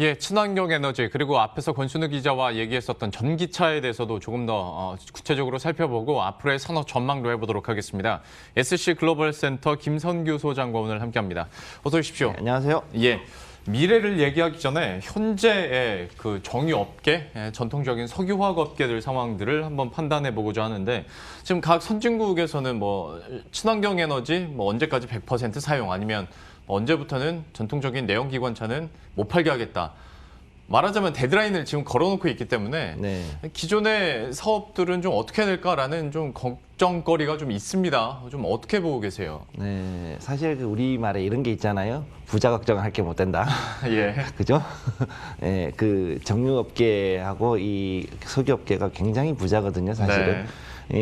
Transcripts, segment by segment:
예, 친환경 에너지 그리고 앞에서 권순우 기자와 얘기했었던 전기차에 대해서도 조금 더 구체적으로 살펴보고 앞으로의 산업 전망도 해보도록 하겠습니다. SC 글로벌 센터 김선규 소장과 오늘 함께합니다. 어서 오십시오. 네, 안녕하세요. 예, 미래를 얘기하기 전에 현재의 그 정유업계, 전통적인 석유화학 업계들 상황들을 한번 판단해보고자 하는데 지금 각 선진국에서는 뭐 친환경 에너지 뭐 언제까지 100% 사용 아니면 언제부터는 전통적인 내연기관차는 못 팔게 하겠다. 말하자면 데드라인을 지금 걸어놓고 있기 때문에 네. 기존의 사업들은 좀 어떻게 해야 될까라는 좀 걱정거리가 좀 있습니다. 좀 어떻게 보고 계세요? 네, 사실 그 우리말에 이런 게 있잖아요. 부자 걱정을 할 게 못 된다. 예. 그죠? 네, 그 정유업계하고 이 석유업계가 굉장히 부자거든요, 사실은. 네.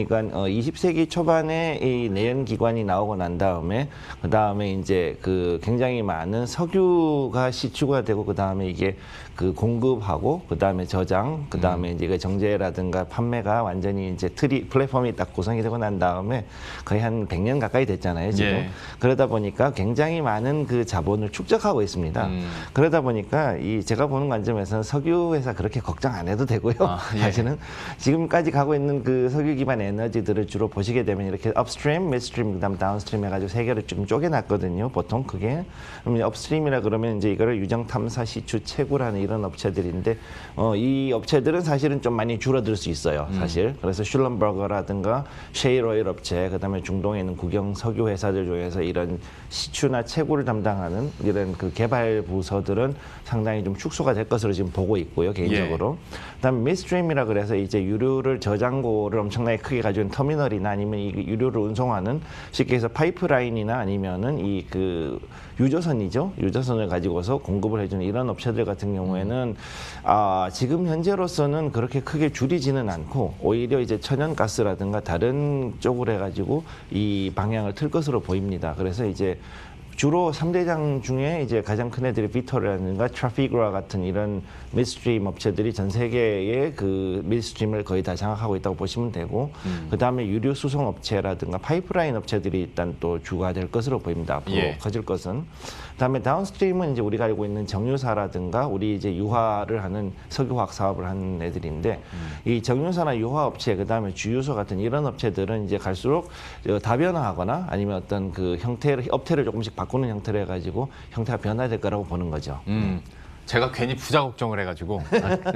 그러니까 20세기 초반에 이 내연기관이 나오고 난 다음에 그다음에 이제 그 굉장히 많은 석유가 시추가 되고 그다음에 이게 그 공급하고 그다음에 저장 그다음에 이제 그 정제라든가 판매가 완전히 이제 플랫폼이 딱 구성이 되고 난 다음에 거의 한 100년 가까이 됐잖아요, 지금. 예. 그러다 보니까 굉장히 많은 그 자본을 축적하고 있습니다. 그러다 보니까 이 제가 보는 관점에서는 석유 회사 그렇게 걱정 안 해도 되고요. 예. 사실은 지금까지 가고 있는 그 석유 기반 에너지들을 주로 보시게 되면 이렇게 업스트림, 미드스트림, 그다음 다운스트림 해가지고 세 개를 좀 쪼개놨거든요. 보통 그게 그럼 업스트림이라 그러면 이제 이거를 유정 탐사 시추 채굴하는 이런 업체들인데 이 업체들은 사실은 좀 많이 줄어들 수 있어요. 사실 그래서 슐럼버거라든가 셰일 오일 업체, 그다음에 중동에 있는 국영 석유 회사들 중에서 이런 시추나 채굴을 담당하는 이런 그 개발 부서들은 상당히 좀 축소가 될 것으로 지금 보고 있고요, 개인적으로. 그다음 미드스트림이라 그래서 이제 유류를 저장고를 엄청나게 크게 가지고 있는 터미널이나 아니면 이 유료를 운송하는 쉽게 해서 파이프라인이나 아니면은 이 그 유조선이죠. 유조선을 가지고서 공급을 해주는 이런 업체들 같은 경우에는 지금 현재로서는 그렇게 크게 줄이지는 않고 오히려 이제 천연가스라든가 다른 쪽으로 해가지고 이 방향을 틀 것으로 보입니다. 그래서 이제 주로 3대장 중에 이제 가장 큰 애들이 비터라든가 트라피그라 같은 이런 미드스트림 업체들이 전 세계의 그 미드스트림을 거의 다 장악하고 있다고 보시면 되고 그다음에 유류 수송 업체라든가 파이프라인 업체들이 일단 또 주가 될 것으로 보입니다. 앞으로 커질 것은. 그다음에 다운스트림은 이제 우리가 알고 있는 정유사라든가 우리 이제 유화를 하는 석유화학 사업을 하는 애들인데 이 정유사나 유화 업체 그다음에 주유소 같은 이런 업체들은 이제 갈수록 다변화하거나 아니면 어떤 그 업태를 조금씩 바꾸는 형태로 해가지고 형태가 변화될 거라고 보는 거죠. 제가 괜히 부자 걱정을 해가지고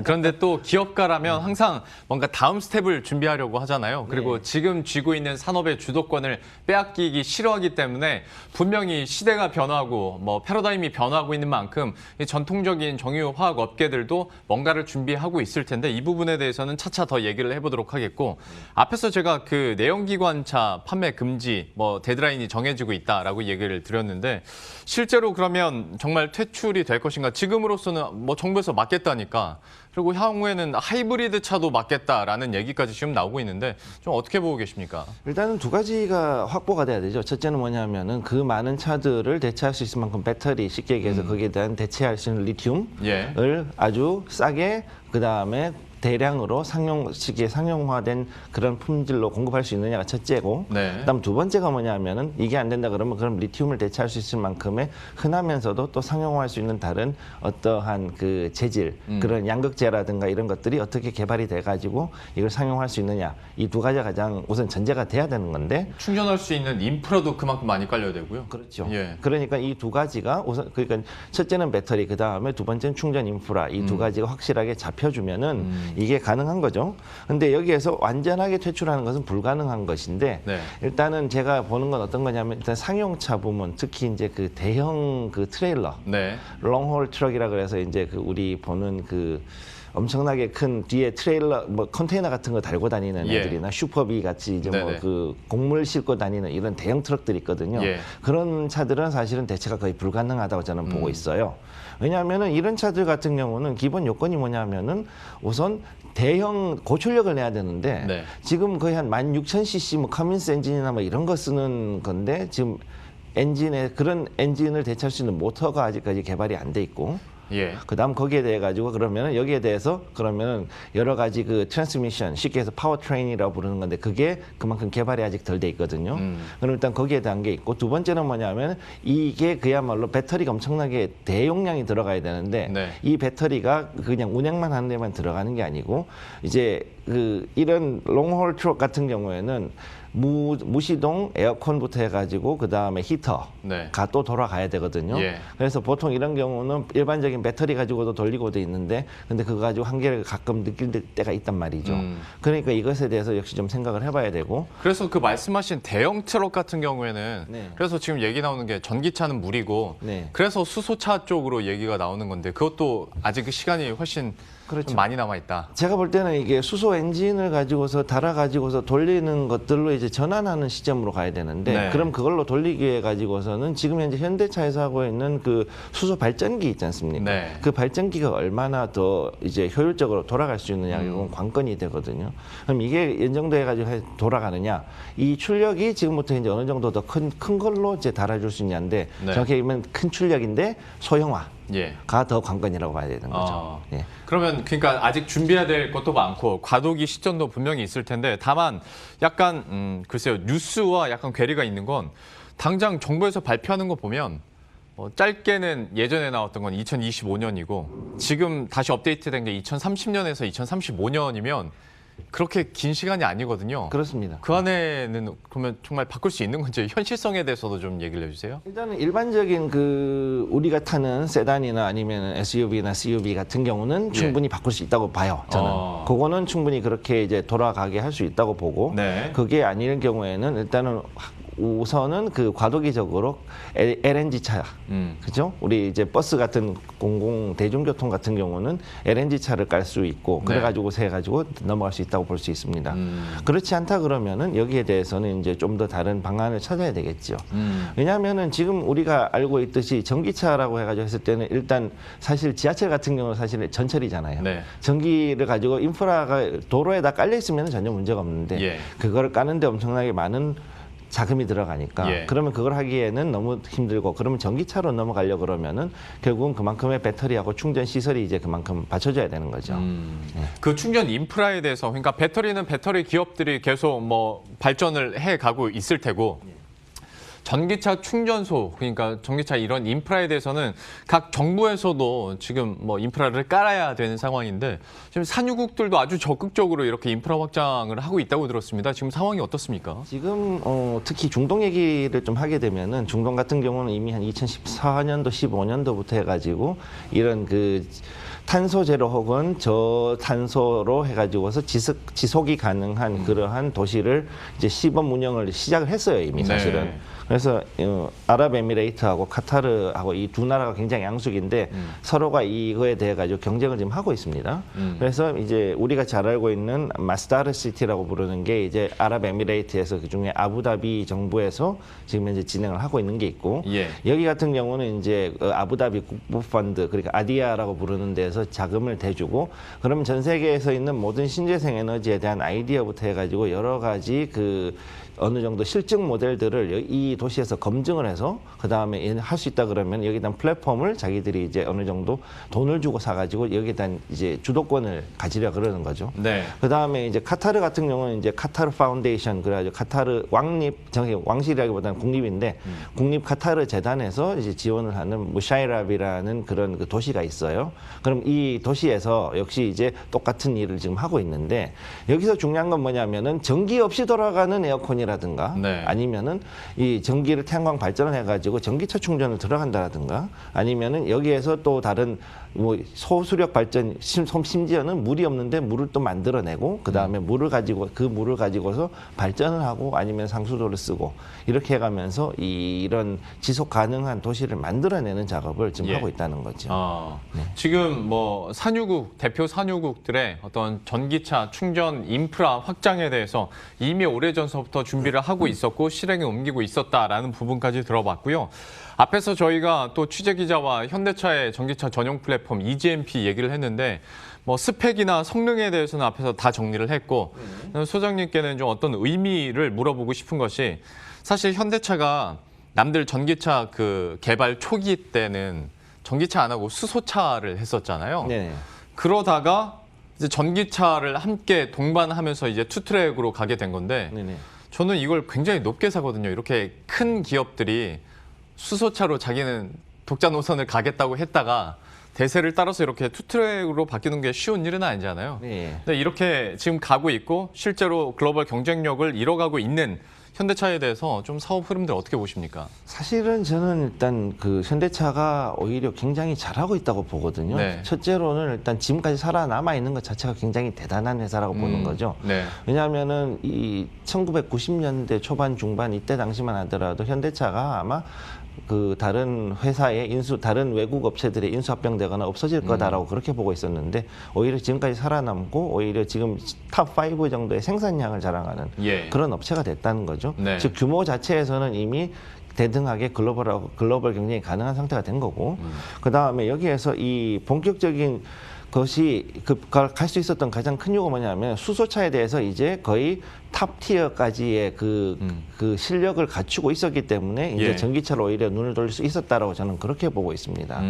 그런데 또 기업가라면 항상 뭔가 다음 스텝을 준비하려고 하잖아요. 그리고 지금 쥐고 있는 산업의 주도권을 빼앗기기 싫어하기 때문에 분명히 시대가 변화하고 뭐 패러다임이 변화하고 있는 만큼 이 전통적인 정유화학 업계들도 뭔가를 준비하고 있을 텐데 이 부분에 대해서는 차차 더 얘기를 해보도록 하겠고 앞에서 제가 그 내연기관차 판매 금지 뭐 데드라인이 정해지고 있다라고 얘기를 드렸는데 실제로 그러면 정말 퇴출이 될 것인가? 지금으로서는 뭐 정부에서 막겠다니까 그리고 향후에는 하이브리드 차도 막겠다라는 얘기까지 지금 나오고 있는데 좀 어떻게 보고 계십니까? 일단은 두 가지가 확보가 돼야 되죠. 첫째는 뭐냐면은 그 많은 차들을 대체할 수 있을 만큼 배터리 쉽게 얘기해서 거기에 대한 대체할 수 있는 리튬을 아주 싸게 그다음에 대량으로 상용화된 그런 품질로 공급할 수 있느냐가 첫째고 그다음 두 번째가 뭐냐면은 이게 안 된다 그러면 그럼 리튬을 대체할 수 있을 만큼의 흔하면서도 또 상용화할 수 있는 다른 어떠한 그 재질 그런 양극재라든가 이런 것들이 어떻게 개발이 돼 가지고 이걸 상용화할 수 있느냐 이 두 가지가 가장 우선 전제가 돼야 되는 건데 충전할 수 있는 인프라도 그만큼 많이 깔려야 되고요. 그렇죠. 그러니까 이 두 가지가 우선 그러니까 첫째는 배터리 그다음에 두 번째는 충전 인프라 이 두 가지가 확실하게 잡혀주면은 이게 가능한 거죠. 근데 여기에서 완전하게 퇴출하는 것은 불가능한 것인데 일단은 제가 보는 건 어떤 거냐면 일단 상용차 부문 특히 이제 그 대형 그 트레일러 롱홀 트럭이라 그래서 이제 그 우리 보는 그 엄청나게 큰 뒤에 트레일러 뭐 컨테이너 같은 거 달고 다니는 애들이나 슈퍼비 같이 이제 뭐 그 곡물 싣고 다니는 이런 대형 트럭들이 있거든요. 그런 차들은 사실은 대체가 거의 불가능하다고 저는 보고 있어요. 왜냐하면은 이런 차들 같은 경우는 기본 요건이 뭐냐면은 우선 대형 고출력을 내야 되는데 지금 거의 한 16,000cc 뭐 커민스 엔진이나 뭐 이런 거 쓰는 건데 지금 엔진에 그런 엔진을 대체할 수 있는 모터가 아직까지 개발이 안 돼 있고 예. 그다음 거기에 대해 가지고 그러면은 여기에 대해서 그러면은 여러 가지 그 트랜스미션 쉽게 해서 파워트레인이라고 부르는 건데 그게 그만큼 개발이 아직 덜 돼 있거든요. 그럼 일단 거기에 대한 게 있고 두 번째는 뭐냐면 이게 그야말로 배터리가 엄청나게 대용량이 들어가야 되는데 네. 이 배터리가 그냥 운행만 하는 데만 들어가는 게 아니고 이제 그 이런 롱홀 트럭 같은 경우에는 무시동 에어컨부터 해가지고 그 다음에 히터가 네. 또 돌아가야 되거든요. 예. 그래서 보통 이런 경우는 일반적인 배터리 가지고도 돌리고 돼 있는데 근데 그거 가지고 한계를 가끔 느낄 때가 있단 말이죠. 그러니까 이것에 대해서 역시 좀 생각을 해봐야 되고 그래서 그 말씀하신 대형 트럭 같은 경우에는 네. 그래서 지금 얘기 나오는 게 전기차는 무리고 네. 그래서 수소차 쪽으로 얘기가 나오는 건데 그것도 아직 그 시간이 훨씬 그렇죠. 좀 많이 남아 있다. 제가 볼 때는 이게 수소 엔진을 가지고서 달아가지고서 돌리는 것들로 이제 전환하는 시점으로 가야 되는데 네. 그럼 그걸로 돌리기 위해 가지고서는 지금 현재 현대차에서 하고 있는 그 수소 발전기 있지 않습니까? 네. 그 발전기가 얼마나 더 이제 효율적으로 돌아갈 수 있느냐 이건 관건이 되거든요. 그럼 이게 어느 정도 해가지고 돌아가느냐 이 출력이 지금부터 이제 어느 정도 더 큰 걸로 이제 달아줄 수 있냐인데 네. 정확히 얘기하면 큰 출력인데 소형화. 예. 가 더 관건이라고 봐야 되는 거죠. 예. 그러면 그러니까 아직 준비해야 될 것도 많고 과도기 시점도 분명히 있을 텐데 다만 약간 글쎄요 뉴스와 약간 괴리가 있는 건 당장 정부에서 발표하는 거 보면 짧게는 예전에 나왔던 건 2025년이고 지금 다시 업데이트된 게 2030년에서 2035년이면 그렇게 긴 시간이 아니거든요. 그렇습니다. 그 안에는 그러면 정말 바꿀 수 있는 건지 현실성에 대해서도 좀 얘기를 해주세요. 일단은 일반적인 그 우리가 타는 세단이나 아니면 SUV나 CUV 같은 경우는 충분히 바꿀 수 있다고 봐요. 저는 그거는 충분히 그렇게 이제 돌아가게 할 수 있다고 보고 네. 그게 아닐 경우에는 일단은 우선은 그 과도기적으로 LNG 차, 그죠? 우리 이제 버스 같은 공공 대중교통 같은 경우는 LNG 차를 깔 수 있고 네. 그래가지고 해가지고 넘어갈 수 있다고 볼 수 있습니다. 그렇지 않다 그러면은 여기에 대해서는 이제 좀 더 다른 방안을 찾아야 되겠죠. 왜냐하면은 지금 우리가 알고 있듯이 전기차라고 해가지고 했을 때는 일단 사실 지하철 같은 경우는 사실 전철이잖아요. 네. 전기를 가지고 인프라가 도로에다 깔려 있으면 전혀 문제가 없는데 예. 그거를 까는데 엄청나게 많은 자금이 들어가니까 예. 그러면 그걸 하기에는 너무 힘들고 그러면 전기차로 넘어가려 그러면은 결국은 그만큼의 배터리하고 충전 시설이 이제 그만큼 받쳐줘야 되는 거죠. 그 충전 인프라에 대해서 그러니까 배터리는 배터리 기업들이 계속 뭐 발전을 해 가고 있을 테고 전기차 충전소 그러니까 전기차 이런 인프라에 대해서는 각 정부에서도 지금 뭐 인프라를 깔아야 되는 상황인데 지금 산유국들도 아주 적극적으로 이렇게 인프라 확장을 하고 있다고 들었습니다. 지금 상황이 어떻습니까? 지금 특히 중동 얘기를 좀 하게 되면은 중동 같은 경우는 이미 한 2014년도 15년도부터 해가지고 이런 그 탄소 제로 혹은 저탄소로 해가지고서 지속이 가능한 그러한 도시를 이제 시범 운영을 시작을 했어요 이미 사실은. 네. 그래서 아랍에미레이트하고 카타르하고 이 두 나라가 굉장히 양수기인데 서로가 이거에 대해 가지고 경쟁을 지금 하고 있습니다. 그래서 이제 우리가 잘 알고 있는 마스다르 시티라고 부르는 게 이제 아랍에미레이트에서 그중에 아부다비 정부에서 지금 현재 진행을 하고 있는 게 있고 예. 여기 같은 경우는 이제 아부다비 국부펀드 그러니까 아디아라고 부르는 데서 자금을 대주고 그러면 전 세계에서 있는 모든 신재생 에너지에 대한 아이디어부터 해가지고 여러 가지 그 어느 정도 실증 모델들을 이 도시에서 검증을 해서 그 다음에 할 수 있다 그러면 여기에 대한 플랫폼을 자기들이 이제 어느 정도 돈을 주고 사가지고 여기에 대한 이제 주도권을 가지려 그러는 거죠. 네. 그 다음에 이제 카타르 같은 경우는 이제 카타르 파운데이션 그래가지고 카타르 왕립 정확히 왕실이라기보다는 국립인데 국립 카타르 재단에서 이제 지원을 하는 무샤이랍이라는 그런 그 도시가 있어요. 그럼 이 도시에서 역시 이제 똑같은 일을 지금 하고 있는데 여기서 중요한 건 뭐냐면은 전기 없이 돌아가는 에어컨이라든가 네. 아니면은 이 전기를 태양광 발전을 해가지고 전기차 충전을 들어간다라든가 아니면은 여기에서 또 다른 뭐 소수력 발전 심지어는 물이 없는데 물을 또 만들어내고 그 다음에 물을 가지고 그 물을 가지고서 발전을 하고 아니면 상수도를 쓰고 이렇게 해가면서 이런 지속 가능한 도시를 만들어내는 작업을 지금 예. 하고 있다는 거죠. 지금 뭐 대표 산유국들의 어떤 전기차 충전 인프라 확장에 대해서 이미 오래전서부터 준비를 하고 있었고 실행에 옮기고 있었다라는 부분까지 들어봤고요. 앞에서 저희가 또 취재 기자와 현대차의 전기차 전용 플랫폼 EGMP 얘기를 했는데 뭐 스펙이나 성능에 대해서는 앞에서 다 정리를 했고 소장님께는 좀 어떤 의미를 물어보고 싶은 것이 사실 현대차가 남들 전기차 그 개발 초기 때는 전기차 안 하고 수소차를 했었잖아요. 네. 그러다가 이제 전기차를 함께 동반하면서 이제 투트랙으로 가게 된 건데 네네. 저는 이걸 굉장히 높게 사거든요. 이렇게 큰 기업들이 수소차로 자기는 독자 노선을 가겠다고 했다가 대세를 따라서 이렇게 투트랙으로 바뀌는 게 쉬운 일은 아니잖아요. 네. 근데 이렇게 지금 가고 있고 실제로 글로벌 경쟁력을 이뤄가고 있는 현대차에 대해서 좀 사업 흐름들 어떻게 보십니까? 사실은 저는 일단 그 현대차가 오히려 굉장히 잘하고 있다고 보거든요. 네. 첫째로는 일단 지금까지 살아남아 있는 것 자체가 굉장히 대단한 회사라고 보는 거죠. 네. 왜냐하면은 이 1990년대 초반 중반 이때 당시만 하더라도 현대차가 아마 그 다른 회사의 다른 외국 업체들의 인수합병되거나 없어질 거다라고 그렇게 보고 있었는데 오히려 지금까지 살아남고 오히려 지금 탑5 정도의 생산량을 자랑하는 예. 그런 업체가 됐다는 거죠. 네. 즉 규모 자체에서는 이미 대등하게 글로벌 경쟁이 가능한 상태가 된 거고 그 다음에 여기에서 이 본격적인 것이 갈 수 있었던 가장 큰 이유가 뭐냐면 수소차에 대해서 이제 거의 탑 티어까지의 그 실력을 갖추고 있었기 때문에 이제 예. 전기차로 오히려 눈을 돌릴 수 있었다라고 저는 그렇게 보고 있습니다.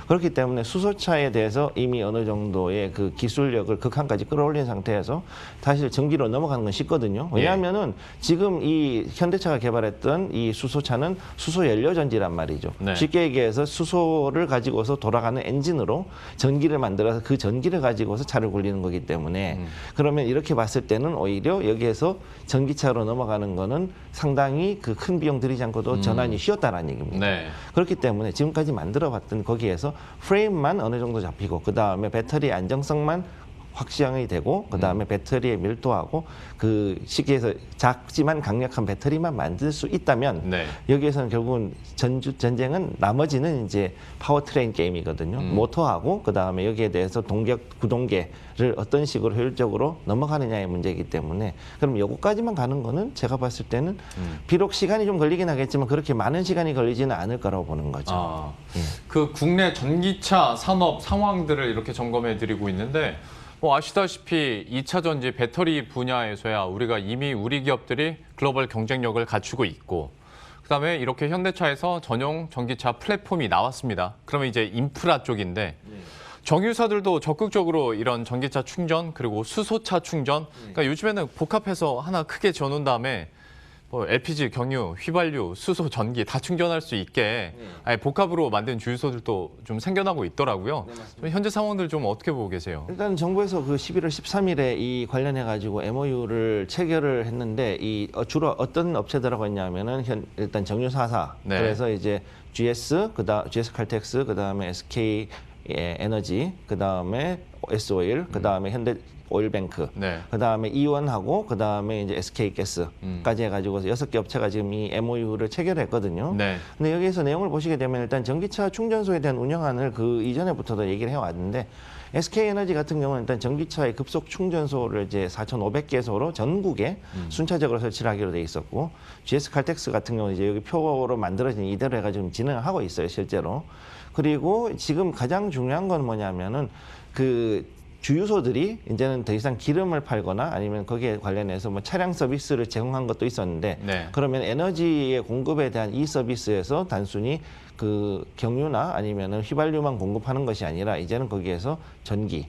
그렇기 때문에 수소차에 대해서 이미 어느 정도의 그 기술력을 극한까지 끌어올린 상태에서 사실 전기로 넘어가는 건 쉽거든요. 왜냐하면은 지금 이 현대차가 개발했던 이 수소차는 수소 연료 전지란 말이죠. 네. 쉽게 얘기해서 수소를 가지고서 돌아가는 엔진으로 전기를 만들어서 그 전기를 가지고서 차를 굴리는 거기 때문에 그러면 이렇게 봤을 때는 오히려 여기에서 전기차로 넘어가는 거는 상당히 그 큰 비용 들이지 않고도 전환이 쉬웠다라는 얘기입니다. 네. 그렇기 때문에 지금까지 만들어봤던 거기에서 프레임만 어느 정도 잡히고 그 다음에 배터리 안정성만 확실히 되고 그 다음에 배터리의 밀도하고 그 시기에서 작지만 강력한 배터리만 만들 수 있다면 네. 여기에서는 결국은 전쟁은 나머지는 이제 파워트레인 게임이거든요. 모터하고 그 다음에 여기에 대해서 구동계를 어떤 식으로 효율적으로 넘어가느냐의 문제이기 때문에 그럼 요거까지만 가는 거는 제가 봤을 때는 비록 시간이 좀 걸리긴 하겠지만 그렇게 많은 시간이 걸리지는 않을 거라고 보는 거죠. 아, 예. 그 국내 전기차 산업 상황들을 이렇게 점검해 드리고 있는데 뭐 아시다시피 2차 전지 배터리 분야에서야 우리가 이미 우리 기업들이 글로벌 경쟁력을 갖추고 있고 그다음에 이렇게 현대차에서 전용 전기차 플랫폼이 나왔습니다. 그러면 이제 인프라 쪽인데 정유사들도 적극적으로 이런 전기차 충전 그리고 수소차 충전 그러니까 요즘에는 복합해서 하나 크게 지어놓은 다음에 뭐 LPG, 경유, 휘발유, 수소, 전기 다 충전할 수 있게 아예 복합으로 만든 주유소들도 좀 생겨나고 있더라고요. 현재 상황들 좀 어떻게 보고 계세요? 일단 정부에서 그 11월 13일에 이 관련해 가지고 MOU를 체결을 했는데 이 주로 어떤 업체들하고 했냐면은 일단 정유사사 네. 그래서 이제 GS GS 칼텍스 그다음에 SK 에너지 그다음에 S-오일 그다음에 현대 오일뱅크, 네. 그다음에 이원하고 그다음에 이제 SK가스까지 해가지고 6개 업체가 지금 이 MOU를 체결했거든요. 네. 근데 여기에서 내용을 보시게 되면 일단 전기차 충전소에 대한 운영안을 그 이전에부터도 얘기를 해왔는데 SK에너지 같은 경우는 일단 전기차의 급속 충전소를 이제 4,500개소로 전국에 순차적으로 설치를 하기로 돼 있었고 GS 칼텍스 같은 경우는 이제 여기 표로 만들어진 이대로 해가지고 진행을 하고 있어요, 실제로. 그리고 지금 가장 중요한 건 뭐냐면은 그 주유소들이 이제는 더 이상 기름을 팔거나 아니면 거기에 관련해서 뭐 차량 서비스를 제공한 것도 있었는데 네. 그러면 에너지의 공급에 대한 이 서비스에서 단순히 그 경유나 아니면은 휘발유만 공급하는 것이 아니라 이제는 거기에서 전기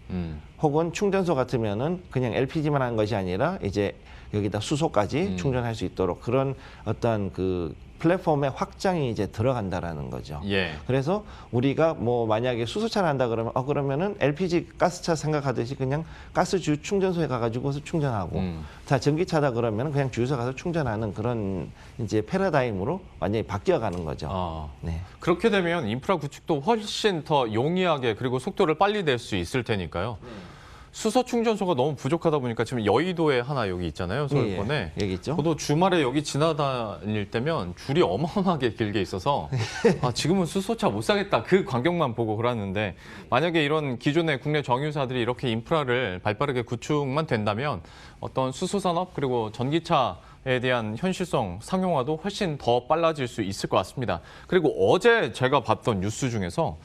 혹은 충전소 같으면은 그냥 LPG만 하는 것이 아니라 이제 여기다 수소까지 충전할 수 있도록 그런 어떤 그 플랫폼의 확장이 이제 들어간다라는 거죠. 예. 그래서 우리가 뭐 만약에 수소차를 한다 그러면 그러면은 LPG 가스차 생각하듯이 그냥 가스 주 충전소에 가가지고서 충전하고 자 전기차다 그러면 그냥 주유소 가서 충전하는 그런 이제 패러다임으로 완전히 바뀌어가는 거죠. 아, 네. 그렇게 되면 인프라 구축도 훨씬 더 용이하게 그리고 속도를 빨리 낼 수 있을 테니까요. 수소 충전소가 너무 부족하다 보니까 지금 여의도에 하나 여기 있잖아요, 서울권에. 여기 있죠. 저도 주말에 여기 지나다닐 때면 줄이 어마어마하게 길게 있어서 아, 지금은 수소차 못 사겠다 그 광경만 보고 그러는데 만약에 이런 기존의 국내 정유사들이 이렇게 인프라를 발빠르게 구축만 된다면 어떤 수소 산업 그리고 전기차에 대한 현실성 상용화도 훨씬 더 빨라질 수 있을 것 같습니다. 그리고 어제 제가 봤던 뉴스 중에서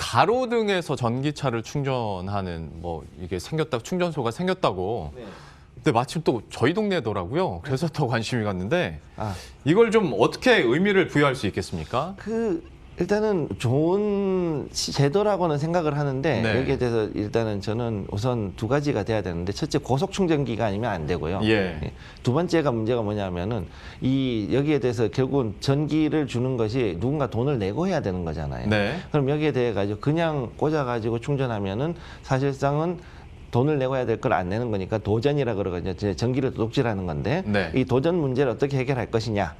가로등에서 전기차를 충전하는 뭐 이게 충전소가 생겼다고. 근데 마침 또 저희 동네더라고요. 그래서 더 관심이 갔는데 이걸 좀 어떻게 의미를 부여할 수 있겠습니까? 그 일단은 좋은 제도라고는 생각을 하는데 네. 여기에 대해서 일단은 저는 우선 두 가지가 돼야 되는데 첫째 고속 충전기가 아니면 안 되고요. 예. 두 번째가 문제가 뭐냐면은 이 여기에 대해서 결국은 전기를 주는 것이 누군가 돈을 내고 해야 되는 거잖아요. 네. 그럼 여기에 대해 가지고 그냥 꽂아 가지고 충전하면은 사실상은 돈을 내고 해야 될 걸 안 내는 거니까 도전이라 그러거든요. 전기를 도둑질하는 건데 네. 이 도전 문제를 어떻게 해결할 것이냐.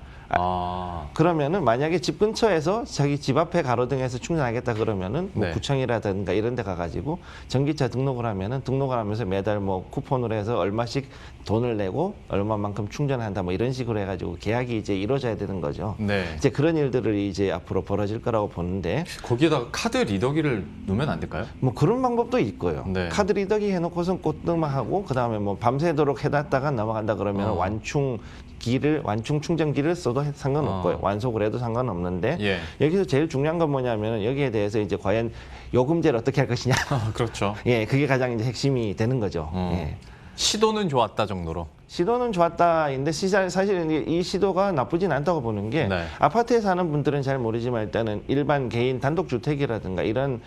그러면은 만약에 집 근처에서 자기 집 앞에 가로등에서 충전하겠다 그러면은 뭐 네. 구청이라든가 이런 데 가가지고 전기차 등록을 하면은 등록을 하면서 매달 뭐 쿠폰으로 해서 얼마씩 돈을 내고 얼마만큼 충전한다 뭐 이런 식으로 해가지고 계약이 이제 이루어져야 되는 거죠. 네. 이제 그런 일들을 이제 앞으로 벌어질 거라고 보는데 거기에다가 카드 리더기를 놓으면 안 될까요? 뭐 그런 방법도 있고요. 네. 카드 리더기 해놓고선 꽃등만 하고 그 다음에 뭐 밤새도록 해놨다가 넘어간다 그러면 완충 충전기를 써도 상관없고요. 완속을 해도 상관없는데 예. 여기서 제일 중요한 건 뭐냐면 여기에 대해서 이제 과연 요금제를 어떻게 할 것이냐. 그렇죠. 예, 그게 가장 이제 핵심이 되는 거죠. 예. 시도는 좋았다 정도로. 시도는 좋았다인데 사실은 이 시도가 나쁘진 않다고 보는 게 네. 아파트에 사는 분들은 잘 모르지만 일단은 일반 개인 단독주택이라든가 이런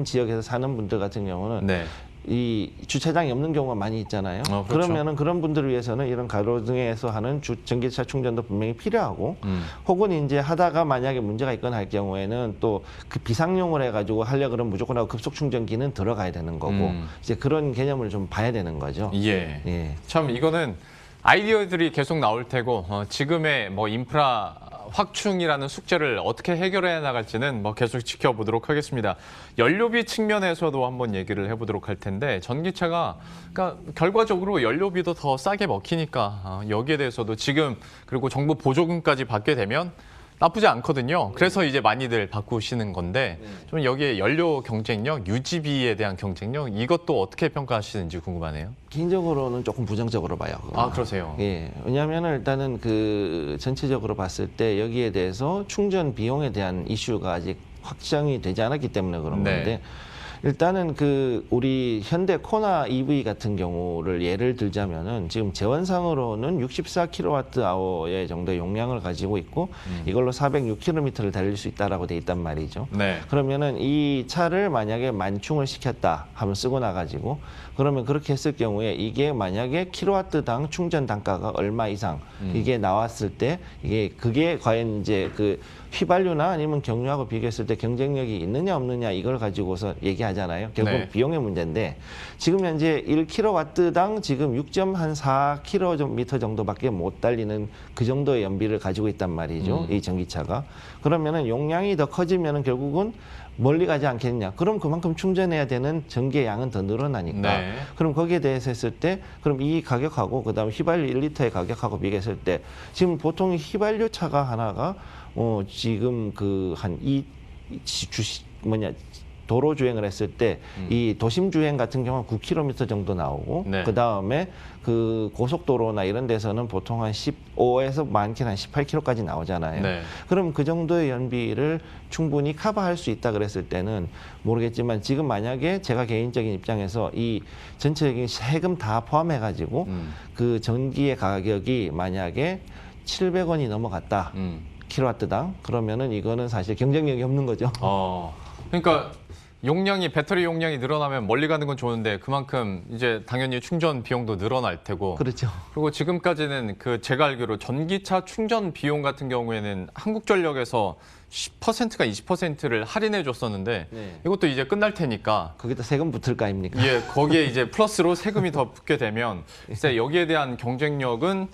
지역에서 사는 분들 같은 경우는 네. 이 주차장이 없는 경우가 많이 있잖아요. 그렇죠. 그러면은 그런 분들을 위해서는 이런 가로등에서 하는 전기차 충전도 분명히 필요하고, 혹은 이제 하다가 만약에 문제가 있거나 할 경우에는 또 그 비상용을 해가지고 하려 그러면 무조건 하고 급속 충전기는 들어가야 되는 거고, 이제 그런 개념을 좀 봐야 되는 거죠. 예. 예. 참 이거는 아이디어들이 계속 나올 테고 지금의 뭐 인프라 확충이라는 숙제를 어떻게 해결해 나갈지는 뭐 계속 지켜보도록 하겠습니다. 연료비 측면에서도 한번 얘기를 해보도록 할 텐데 전기차가 그러니까 결과적으로 연료비도 더 싸게 먹히니까 여기에 대해서도 지금 그리고 정부 보조금까지 받게 되면 나쁘지 않거든요. 그래서 이제 많이들 바꾸시는 건데 좀 여기에 연료 경쟁력, 유지비에 대한 경쟁력 이것도 어떻게 평가하시는지 궁금하네요. 개인적으로는 조금 부정적으로 봐요. 그거는. 그러세요? 예. 왜냐하면 일단은 그 전체적으로 봤을 때 여기에 대해서 충전 비용에 대한 이슈가 아직 확정이 되지 않았기 때문에 그런 네. 건데 일단은 그 우리 현대 코나 EV 같은 경우를 예를 들자면은 지금 재원상으로는 64kWh의 정도의 용량을 가지고 있고 이걸로 406km를 달릴 수 있다라고 돼 있단 말이죠. 네. 그러면은 이 차를 만약에 만충을 시켰다 하면 쓰고 나가지고 그러면 그렇게 했을 경우에 이게 만약에 킬로와트당 충전 단가가 얼마 이상 이게 나왔을 때 그게 과연 이제 그 휘발유나 아니면 경유하고 비교했을 때 경쟁력이 있느냐 없느냐 이걸 가지고서 얘기하잖아요. 결국 네. 비용의 문제인데 지금 현재 1kW당 지금 6.4km 정도밖에 못 달리는 그 정도의 연비를 가지고 있단 말이죠. 이 전기차가. 그러면은 용량이 더 커지면은 결국은 멀리 가지 않겠냐. 그럼 그만큼 충전해야 되는 전기의 양은 더 늘어나니까. 네. 그럼 거기에 대해서 했을 때 그럼 이 가격하고 그다음에 휘발유 1리터의 가격하고 비교했을 때 지금 보통 휘발유 차가 하나가 지금 그 한 도로 주행을 했을 때 이 도심 주행 같은 경우는 9km 정도 나오고 네. 그다음에 그 고속도로나 이런 데서는 보통 한 15에서 많게는 한 18km까지 나오잖아요. 네. 그럼 그 정도의 연비를 충분히 커버할 수 있다 그랬을 때는 모르겠지만 지금 만약에 제가 개인적인 입장에서 이 전체적인 세금 다 포함해 가지고 그 전기의 가격이 만약에 700원이 넘어갔다. 킬로와트당 그러면은 이거는 사실 경쟁력이 없는 거죠. 그러니까 배터리 용량이 늘어나면 멀리 가는 건 좋은데 그만큼 이제 당연히 충전 비용도 늘어날 테고. 그렇죠. 그리고 지금까지는 그 제가 알기로 전기차 충전 비용 같은 경우에는 한국전력에서 10%가 20%를 할인해 줬었는데 네. 이것도 이제 끝날 테니까 거기다 세금 붙을 거 아닙니까? 예, 거기에 이제 플러스로 세금이 더 붙게 되면 글쎄 여기에 대한 경쟁력은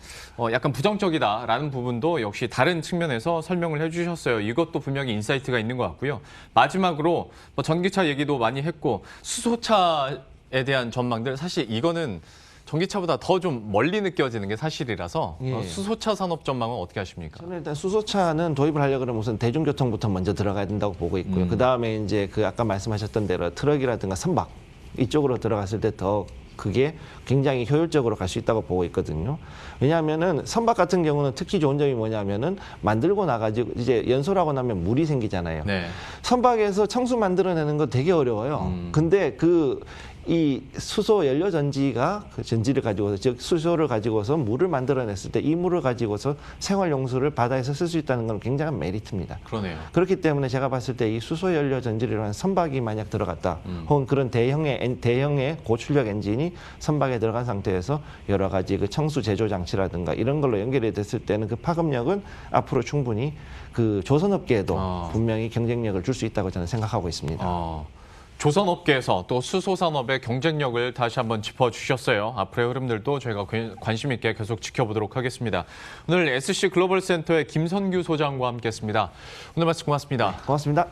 약간 부정적이다라는 부분도 역시 다른 측면에서 설명을 해주셨어요. 이것도 분명히 인사이트가 있는 것 같고요. 마지막으로 뭐 전기차 얘기도 많이 했고 수소차에 대한 전망들 사실 이거는 전기차보다 더 좀 멀리 느껴지는 게 사실이라서 예. 수소차 산업 전망은 어떻게 하십니까? 저는 일단 수소차는 도입을 하려고 그러면 우선 대중교통부터 먼저 들어가야 된다고 보고 있고요. 그 다음에 이제 그 아까 말씀하셨던 대로 트럭이라든가 선박 이쪽으로 들어갔을 때 더 그게 굉장히 효율적으로 갈 수 있다고 보고 있거든요. 왜냐하면은 선박 같은 경우는 특히 좋은 점이 뭐냐면은 만들고 나가지고 이제 연소하고 나면 물이 생기잖아요. 네. 선박에서 청수 만들어내는 거 되게 어려워요. 근데 그 이 수소 연료 전지가 그 전지를 가지고서 즉 수소를 가지고서 물을 만들어냈을 때 이 물을 가지고서 생활용수를 바다에서 쓸 수 있다는 건 굉장한 메리트입니다. 그러네요. 그렇기 때문에 제가 봤을 때 이 수소 연료 전지를 한 선박이 만약 들어갔다, 혹은 그런 대형의 고출력 엔진이 선박에 들어간 상태에서 여러 가지 그 청수 제조 장치라든가 이런 걸로 연결이 됐을 때는 그 파급력은 앞으로 충분히 그 조선업계에도 분명히 경쟁력을 줄 수 있다고 저는 생각하고 있습니다. 조선업계에서 또 수소산업의 경쟁력을 다시 한번 짚어주셨어요. 앞으로의 흐름들도 저희가 관심 있게 계속 지켜보도록 하겠습니다. 오늘 SC 글로벌 센터의 김선규 소장과 함께했습니다. 오늘 말씀 고맙습니다. 고맙습니다.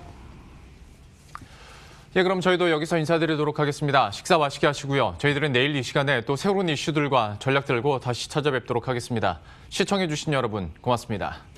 예, 그럼 저희도 여기서 인사드리도록 하겠습니다. 식사 맛있게 하시고요. 저희들은 내일 이 시간에 또 새로운 이슈들과 전략들고 다시 찾아뵙도록 하겠습니다. 시청해주신 여러분 고맙습니다.